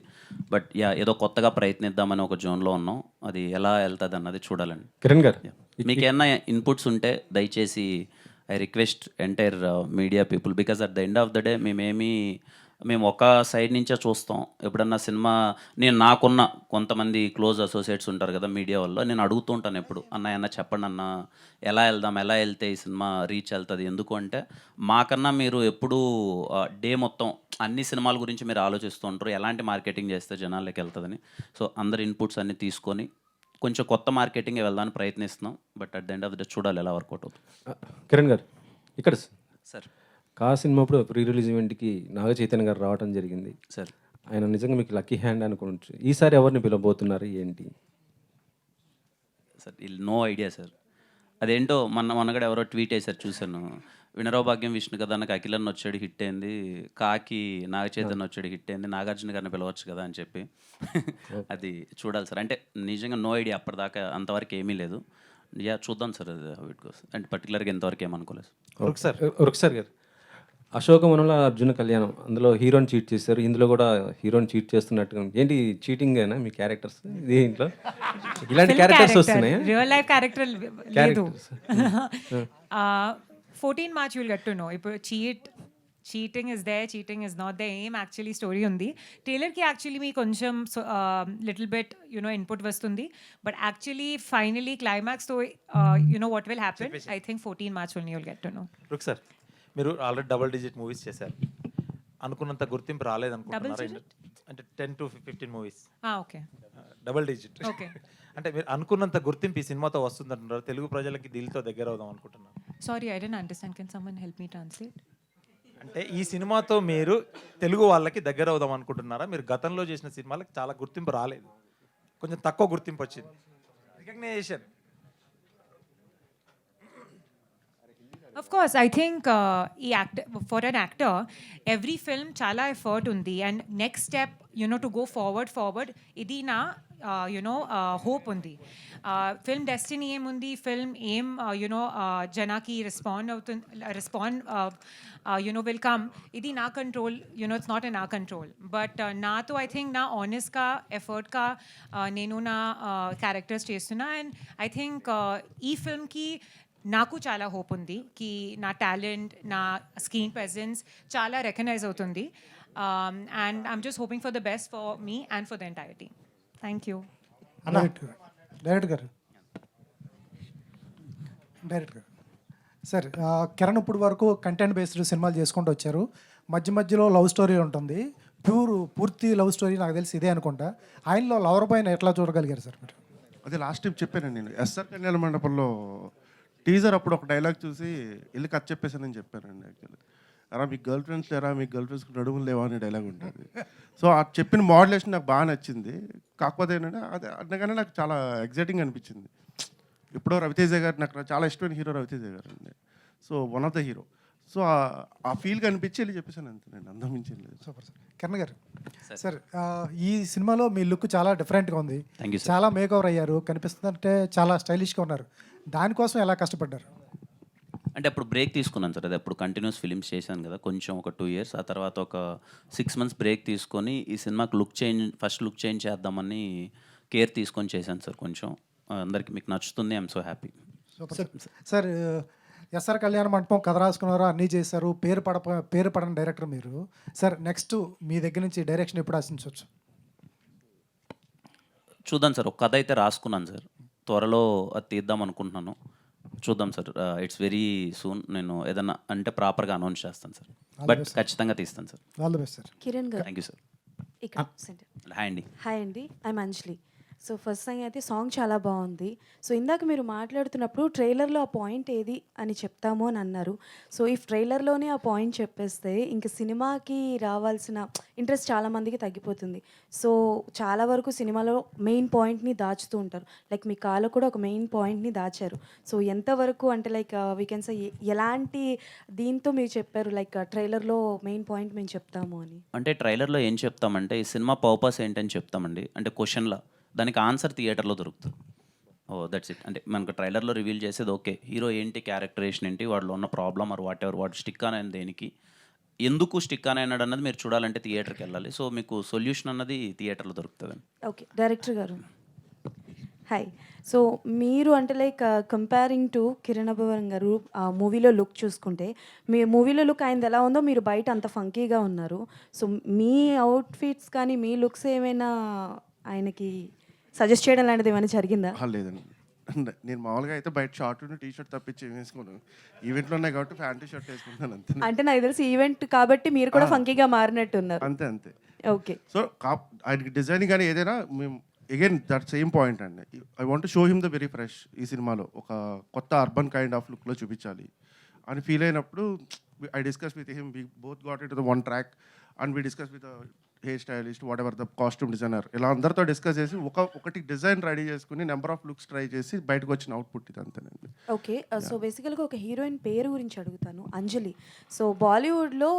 బట్ ఏదో కొత్తగా ప్రయత్నిద్దామని ఒక జోన్లో ఉన్నాం, అది ఎలా వెళ్తుంది అన్నది చూడాలండి. కిరణ్ గారు, మీకు ఏమన్నా ఇన్పుట్స్ ఉంటే దయచేసి I request entire media people, because at the end of the day మేము ఒక సైడ్ నుంచే చూస్తాం. ఎప్పుడన్నా సినిమా నాకున్న కొంతమంది క్లోజ్ అసోసియేట్స్ ఉంటారు కదా మీడియా వల్ల, నేను అడుగుతూ ఉంటాను ఎప్పుడు, అన్న చెప్పండి అన్న, ఎలా వెళ్తే ఈ సినిమా రీచ్ వెళ్తుంది. ఎందుకు అంటే మాకన్నా మీరు ఎప్పుడు డే మొత్తం అన్ని సినిమాల గురించి మీరు ఆలోచిస్తూ ఉంటారు, ఎలాంటి మార్కెటింగ్ చేస్తే జనాల్లోకి వెళ్తుందని. సో అందరి ఇన్పుట్స్ అన్నీ తీసుకొని కొంచెం కొత్త మార్కెటింగ్ వెళ్దామని ప్రయత్నిస్తున్నాం. But at the end of the day చూడాలి ఎలా వర్కౌట్ అవుతుంది. కిరణ్ గారు, ఇక్కడ సార్ కా సినిమా అప్పుడు ప్రీ రిలీజ్ ఈవెంట్కి నాగ చైతన్య గారు రావడం జరిగింది సార్. ఆయన నిజంగా మీకు లక్కీ హ్యాండ్ అనుకోవచ్చు. ఈసారి ఎవరిని పిలవబోతున్నారు ఏంటి? Sir no idea sir. అదేంటో మొన్నగడ ఎవరో ట్వీట్ వేశారు చూశాను. వినరో భాగ్యం విష్ణు కదా నాకు అఖిలన్న వచ్చాడు హిట్ అయింది, కాకి నాగ చైతన్య వచ్చాడు హిట్ అయింది, నాగార్జున గారిని పిలవచ్చు కదా అని చెప్పి. అది చూడాలి సార్. అంటే నిజంగా నో ఐడియా అప్పటిదాకా అంతవరకు ఏమీ లేదు. చూద్దాం సార్ అది ఇట్ గోస్. అంటే పర్టికులర్గా ఎంతవరకు ఏమనుకోలేదు. ఒకసారి గారు అశోకవనంలో అర్జున కళ్యాణం, అందులో హీరోని చీట్ చేశారు, ఇందులో కూడా హీరోని చీట్ చేస్తున్నట్టుగా ఏంటి చీటింగ్ అయినా మీ క్యారెక్టర్స్ దీంట్లో ఇలాంటి క్యారెక్టర్స్ వస్తున్నాయా? రియల్ లైఫ్ క్యారెక్టర్ లేదు. Characters. 14 March you'll get to know. ఇప్పుడు cheating is they, cheating is not the aim. Actually story ఉంది ట్రైలర్కి. యాక్చువల్లీ మీకు కొంచెం లిటిల్ బిట్ ఇన్పుట్ వస్తుంది, బట్ యాక్చువల్లీ ఫైనలీ క్లైమాక్స్తో what will happen I think 14 March only you'll get to know. రుక్ sir, మీరు already double digit movies చేశారు, అనుకున్నంత గుర్తింపు రాలేదనుకుంటున్నారా? అంటే 10 to 15 movies. Okay, double digit. Okay. అంటే మీరు అనుకున్నంత గుర్తింపు ఈ సినిమాతో వస్తుందంటున్నారు, తెలుగు ప్రజలకి దీనితో దగ్గర అవుదాం అనుకుంటున్నారు. Sorry I don't understand, can someone help me translate? అంటే ఈ సినిమాతో మీరు తెలుగు వాళ్ళకి దగ్గర అవుదాం అనుకుంటున్నారా? మీరు గతంలో చేసిన సినిమాలకు చాలా గుర్తింపు రాలేదు, కొంచెం తక్కువ గుర్తింపు వచ్చింది, recognition. Of course, I think for an actor, every film chala effort undi, and next step, to go forward, idi na, hope undi. Film destiny em undi, film aim, janaki respond, will come. Idi na control, it's not in our control. But na to I think na honest ka, effort ka, nenu na characters chestuna, and I think ee film ki నాకు చాలా hope ఉంది కి నా talent, నా screen presence చాలా recognise అవుతుంది. And I'm just hoping for the best for me and for the entire team. Thank you. Direct గారు sir, Kiran ఇప్పుడు వరకు కంటెంట్ బేస్డ్ సినిమాలు చేసుకుంటూ వచ్చారు. మధ్యలో లవ్ స్టోరీ ఉంటుంది, పూర్తి లవ్ స్టోరీ నాకు తెలిసి ఇదే అనుకుంటా. ఆయనలో లవర్ పైన ఎట్లా చూడగలిగారు సార్ మీరు? అదే లాస్ట్ టైం చెప్పాను నేను, ఎస్ఆర్ కన్యాల మండపంలో టీజర్ అప్పుడు ఒక డైలాగ్ చూసి వెళ్ళి కథ చెప్పేసానని చెప్పానండి. యాక్చువల్లీ అలా మీకు గర్ల్ ఫ్రెండ్స్ లేరా, మీకు గర్ల్ ఫ్రెండ్స్కి నడుములు లేవా అనే డైలాగ్ ఉంటుంది. సో ఆ చెప్పిన మోడ్యులేషన్ నాకు బాగా నచ్చింది. కాకపోతే ఏంటంటే అది అందుకనే నాకు చాలా ఎగ్జైటింగ్ అనిపించింది. ఎప్పుడో రవితేజ గారు నాకు చాలా ఇష్టమైన హీరో రవితేజ గారు అండి. So one of the hero. So ఆ ఫీల్ కనిపించి వెళ్ళి చెప్పేసాను అంతే, నేను అంతమించింది లేదు. Super sir. కిరణ్ గారు సార్, ఈ సినిమాలో మీ లుక్ చాలా డిఫరెంట్గా ఉంది, చాలా మేక్ ఓవర్ అయ్యారు, కనిపిస్తుందంటే చాలా స్టైలిష్గా ఉన్నారు. దానికోసం ఎలా కష్టపడ్డారు? అంటే అప్పుడు బ్రేక్ తీసుకున్నాను సార్. అది అప్పుడు కంటిన్యూస్ ఫిలిమ్స్ చేశాను కదా, కొంచెం ఒక 2 years. ఆ తర్వాత ఒక 6 months బ్రేక్ తీసుకొని ఈ సినిమాకి ఫస్ట్ లుక్ చేంజ్ చేద్దామని కేర్ తీసుకొని చేశాను సార్. కొంచెం అందరికి మీకు నచ్చుతుంది, I'm so happy. Sir, SR Kalyana Mandapam కథ రాసుకున్నారు, అన్నీ చేశారు, పేరు పడని డైరెక్టర్ మీరు. సార్, నెక్స్ట్ మీ దగ్గర నుంచి డైరెక్షన్ ఎప్పుడు ఆశించవచ్చు? చూద్దాం సార్, ఒక కథ అయితే రాసుకున్నాను సార్, త్వరలో అది తీద్దాం అనుకుంటున్నాను. చూద్దాం సార్, ఇట్స్ వెరీ సూన్. నేను ఏదన్నా అంటే ప్రాపర్గా అనౌన్స్ చేస్తాను సార్, బట్ ఖచ్చితంగా తీస్తాను sir. All the best sir. Kiran గారు, థ్యాంక్ యూ సార్. హాయ్ అండి. హాయ్ అండి, I'm Anjali. So first thing అయితే సాంగ్ చాలా బాగుంది. సో ఇందాక మీరు మాట్లాడుతున్నప్పుడు ట్రైలర్లో ఆ పాయింట్ ఏది అని చెప్తాము అని అన్నారు. సో ఈ ట్రైలర్లోనే ఆ పాయింట్ చెప్పేస్తే ఇంక సినిమాకి రావాల్సిన ఇంట్రెస్ట్ చాలామందికి తగ్గిపోతుంది. సో చాలా వరకు సినిమాలో మెయిన్ పాయింట్ని దాచుతూ ఉంటారు. లైక్ మీ కాలో కూడా ఒక మెయిన్ పాయింట్ని దాచారు. సో ఎంతవరకు అంటే లైక్ వీ కెన్ సే ఎలాంటి దీంతో మీరు చెప్పారు లైక్ ట్రైలర్లో మెయిన్ పాయింట్ మేము చెప్తాము అని? అంటే ట్రైలర్లో ఏం చెప్తామంటే ఈ సినిమా పర్పస్ ఏంటని చెప్తామండి. అంటే క్వశ్చన్లా దానికి ఆన్సర్ థియేటర్లో దొరుకుతుంది. That's it. అంటే మనకు ట్రైలర్లో రివీల్ చేసేది ఓకే, హీరో ఏంటి, క్యారెక్టరేషన్ ఏంటి, వాడిలో ఉన్న problem or what stick on అయిన దేనికి, ఎందుకు స్టిక్ ఆన్ అయినాడు అన్నది మీరు చూడాలంటే థియేటర్కి వెళ్ళాలి. సో మీకు సొల్యూషన్ అన్నది థియేటర్లో దొరుకుతుంది. ఓకే, డైరెక్టర్ గారు హాయ్. సో మీరు అంటే లైక్ కంపేరింగ్ టు కిరణ్ అభివరం గారు మూవీలో లుక్ చూసుకుంటే, మీ మూవీలో లుక్ ఆయనది ఎలా ఉందో మీరు బయట అంత ఫంకీగా ఉన్నారు. సో మీ అవుట్ఫిట్స్ కానీ మీ లుక్స్ ఏమైనా ఆయనకి సజెస్ట్ చేయడం లాంటిది ఏమైనా జరిగిందా? లేదండి, నేను మామూలుగా అయితే బయట షార్ట్ టీ షర్ట్ తప్పించి వేసుకున్నాను. ఈవెంట్లో ఉన్నాయి కాబట్టి ప్యాంటు షర్ట్ వేసుకుంటాను అంతే. అంటే నాకు తెలిసి ఈవెంట్ కాబట్టి మీరు కూడా ఫంకీగా మారినట్టున్నారు. అంతే. ఓకే. సో ఆయనకి డిజైనింగ్ కానీ ఏదైనా మేము అగైన్ దట్ సేమ్ పాయింట్ అండి. I want show him the very fresh. ఈ సినిమాలో ఒక కొత్త అర్బన్ కైండ్ ఆఫ్ లుక్లో చూపించాలి అని ఫీల్ అయినప్పుడు I discuss with him. We both got it the one track and we discuss with hair stylist, whatever the costume designer, ఇలా అందరితో డిస్కస్ చేసి ఒకటి డిజైన్ రెడీ చేసుకుని నెంబర్ ఆఫ్ లుక్స్ ట్రై చేసి బయటకు వచ్చిన అవుట్పుట్ ఇది అంతేనండి. ఓకే. సో బేసికల్గా ఒక హీరోయిన్ పేరు గురించి అడుగుతాను, అంజలి. సో బాలీవుడ్లో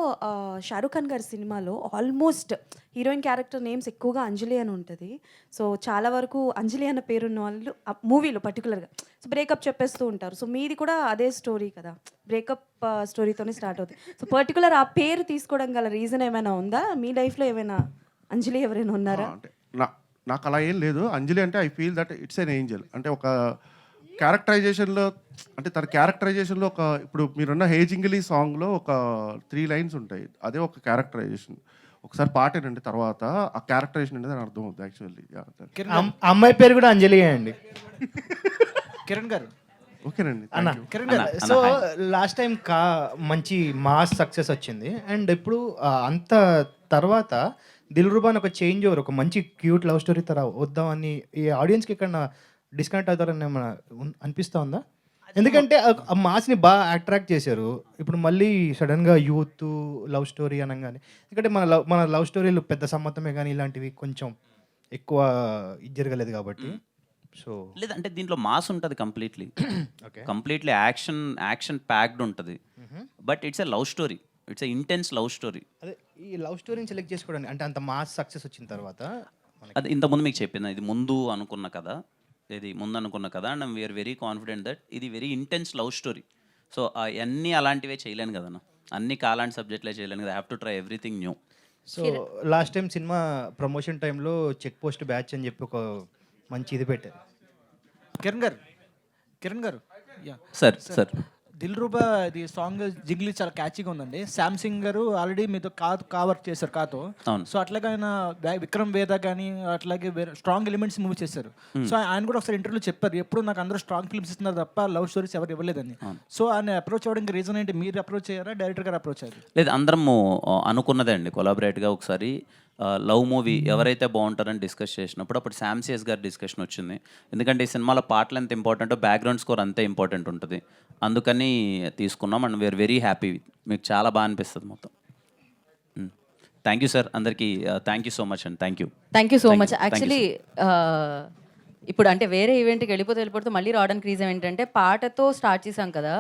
షారూక్ ఖాన్ గారి సినిమాలో ఆల్మోస్ట్ హీరోయిన్ క్యారెక్టర్ నేమ్స్ ఎక్కువగా అంజలి అని ఉంటుంది. సో చాలా వరకు అంజలి అన్న పేరున్న వాళ్ళు మూవీలో పర్టికులర్గా సో బ్రేకప్ చెప్పేస్తూ ఉంటారు. సో మీది కూడా అదే స్టోరీ కదా, బ్రేకప్ స్టోరీతోనే స్టార్ట్ అవుతుంది. సో పర్టికులర్ ఆ పేరు తీసుకోవడం గల రీజన్ ఏమైనా ఉందా? మీ లైఫ్లో ఏమైనా అంజలి ఎవరైనా ఉన్నారా? అంటే నాకు అలా ఏం లేదు. అంజలి అంటే I feel that it's an Angel. అంటే ఒక క్యారెక్టరైజేషన్లో, అంటే తన క్యారెక్టరైజేషన్లో ఒక, ఇప్పుడు మీరున్న హే జింగిలీ సాంగ్లో ఒక 3 లైన్స్ ఉంటాయి, అదే ఒక క్యారెక్టరైజేషన్. ఒకసారి పాట ఏంటంటే తర్వాత ఆ క్యారెక్టరైజేషన్ అనేది అని అర్థం అవుతుంది యాక్చువల్లీ. అమ్మాయి పేరు కూడా అంజలి అండి. కిరణ్ గారు, ఓకేనండి. అన్న కిరణ్ గారు, సో లాస్ట్ టైం మంచి మాస్ సక్సెస్ వచ్చింది, అండ్ ఇప్పుడు అంత తర్వాత దిల్రుబా అని ఒక చేంజ్ ఓవర్, ఒక మంచి క్యూట్ లవ్ స్టోరీ తర వద్దామని ఈ ఆడియన్స్కి ఎక్కడ డిస్కనెక్ట్ అవుతారని ఏమైనా అనిపిస్తూ ఉందా? ఎందుకంటే ఆ మాస్ని బాగా అట్రాక్ట్ చేశారు, ఇప్పుడు మళ్ళీ సడన్గా యూత్ లవ్ స్టోరీ అనగానే, ఎందుకంటే మన లవ్ స్టోరీలు పెద్ద సమ్మతమే కానీ ఇలాంటివి కొంచెం ఎక్కువ ఇది జరగలేదు కాబట్టి. సో లేదంటే దీంట్లో మాస్ ఉంటుంది కంప్లీట్లీ, కంప్లీట్లీ యాక్షన్ ప్యాక్డ్ ఉంటుంది. But it's a love story, it's a intense love story. అదే ఈ లవ్ స్టోరీని సెలెక్ట్ చేసుకోవడానికి అంటే అంత మాస్ సక్సెస్ వచ్చిన తర్వాత అది ఇంతకుముందు మీకు చెప్పింది, ఇది ముందు అనుకున్న కదా, and we're very confident that ఇది very intense love story. So అన్నీ అలాంటివే చేయలేను కదా, అన్ని కాలాంటి సబ్జెక్ట్లే చేయలేను కదా, have to try everything new. So last time cinema promotion టైంలో చెక్ పోస్ట్ బ్యాచ్ అని చెప్పి ఒక మంచి ఇది పెట్టారు. కిరణ్ గారు సార్ దిల్రుబా ఇది సాంగ్ జింగ్లీ చాలా క్యాచీగా ఉందండి. శాంసింగ్ గారు ఆల్రెడీ మీతో కావర్ చేశారు కాతో. సో అట్లాగే ఆయన విక్రమ్ వేద కానీ అట్లాగే స్ట్రాంగ్ ఎలిమెంట్స్ మూవీ చేశారు. సో ఆయన కూడా ఒకసారి ఇంటర్వ్యూలో చెప్పారు, ఎప్పుడు నాకు అందరూ స్ట్రాంగ్ ఫిల్మ్స్ ఇస్తున్నారు తప్ప లవ్ స్టోరీస్ ఎవరు ఇవ్వలేదని. సో ఆయన అప్రోచ్ అవ్వడానికి రీజన్ ఏంటి? మీరు అప్రోచ్ అయ్యారా, డైరెక్టర్ గారు అప్రోచ్ అయ్యారు? లేదు, అందరం అనుకున్నదే అండి, కొలాబరేట్గా ఒకసారి లవ్ మూవీ ఎవరైతే బాగుంటారని డిస్కస్ చేసినప్పుడు అప్పుడు శామ్సియస్ గారి డిస్కషన్ వచ్చింది. ఎందుకంటే ఈ సినిమాలో పాటలు ఎంత ఇంపార్టెంటో బ్యాక్గ్రౌండ్ స్కోర్ అంతే ఇంపార్టెంట్ ఉంటుంది, అందుకని తీసుకున్నాం. అండ్ వీఆర్ వెరీ హ్యాపీ, మీకు చాలా బాగా అనిపిస్తుంది మొత్తం. థ్యాంక్ యూ సార్, అందరికీ థ్యాంక్ యూ సో మచ్ అండి. Thank you so much. Actually ఇప్పుడు అంటే వేరే ఈవెంట్కి వెళ్ళిపోతూ మళ్ళీ రావడానికి రీజన్ ఏంటంటే పాటతో స్టార్ట్ చేసాం కదా,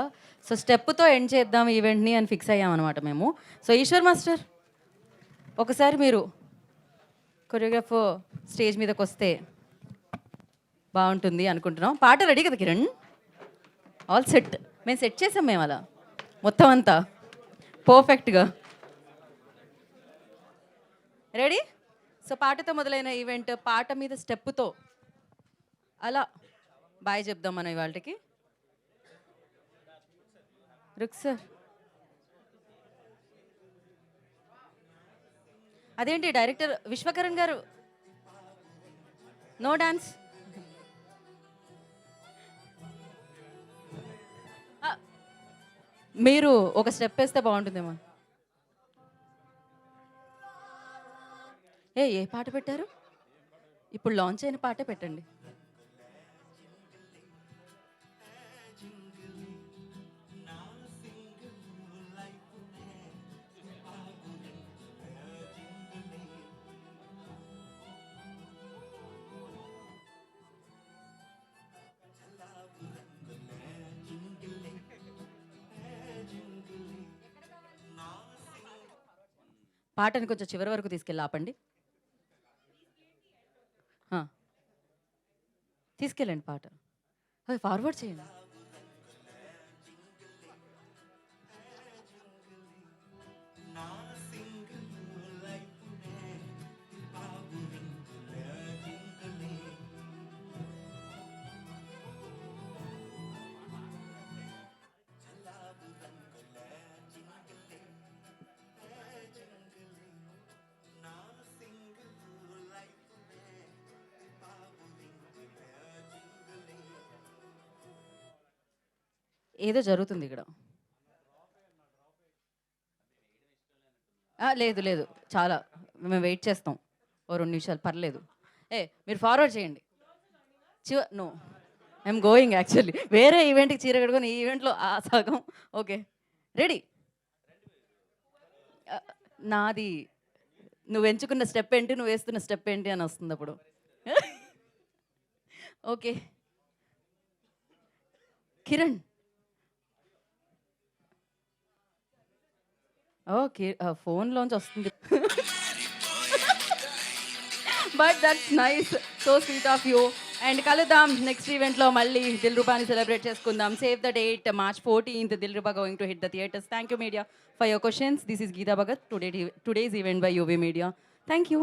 సో స్టెప్తో ఎండ్ చేద్దాం ఈవెంట్ని అని ఫిక్స్ అయ్యాం అనమాట మేము. సో ఈశ్వర్ మాస్టర్ ఒకసారి మీరు కొరియోగ్రాఫర్ స్టేజ్ మీదకి వస్తే బాగుంటుంది అనుకుంటున్నాం. పాట రెడీ కదా కిరణ్? ఆల్ సెట్, మేము సెట్ చేసాం మేము అలా మొత్తం అంతా పర్ఫెక్ట్గా రెడీ. సో పాటతో మొదలైన ఈవెంట్ పాట మీద స్టెప్పుతో అలా బాయ్ చెప్దాం మనం ఇవాళకి. రుక్ సార్, అదేంటి డైరెక్టర్ విశ్వకరణ్ గారు నో డాన్స్? మీరు ఒక స్టెప్ వేస్తే బాగుంటుందేమో. ఏ పాట పెట్టారు? ఇప్పుడు లాంచ్ అయిన పాటే పెట్టండి. పాటని కొంచెం చివరి వరకు తీసుకెళ్ళి ఆపండి. తీసుకెళ్ళండి పాట, అది ఫార్వర్డ్ చేయండి. ఏదో జరుగుతుంది ఇక్కడ. లేదు లేదు, చాలా మేము వెయిట్ చేస్తాం ఓ 2 నిమిషాలు, పర్లేదు. మీరు ఫార్వర్డ్ చేయండి. నో ఐఎమ్ గోయింగ్ యాక్చువల్లీ, వేరే ఈవెంట్కి చీర కట్టుకొని ఈ ఈవెంట్లో ఆ సగం. Okay ready. నువ్వు ఎంచుకున్న స్టెప్ ఏంటి, నువ్వు వేస్తున్న స్టెప్ ఏంటి అని వస్తుంది అప్పుడు. ఓకే కిరణ్. ఓకే ఫోన్లోంచి వస్తుంది. But that's nice, so sweet of you. And కలుద్దాం నెక్స్ట్ ఈవెంట్లో, మళ్ళీ దిల్రుబాని సెలబ్రేట్ చేసుకుందాం. Save the date, March 14th, Dilruba going to hit the theatres. Thank you media for your questions. This is Geeta Bhagat, today's event by UV Media. Thank you.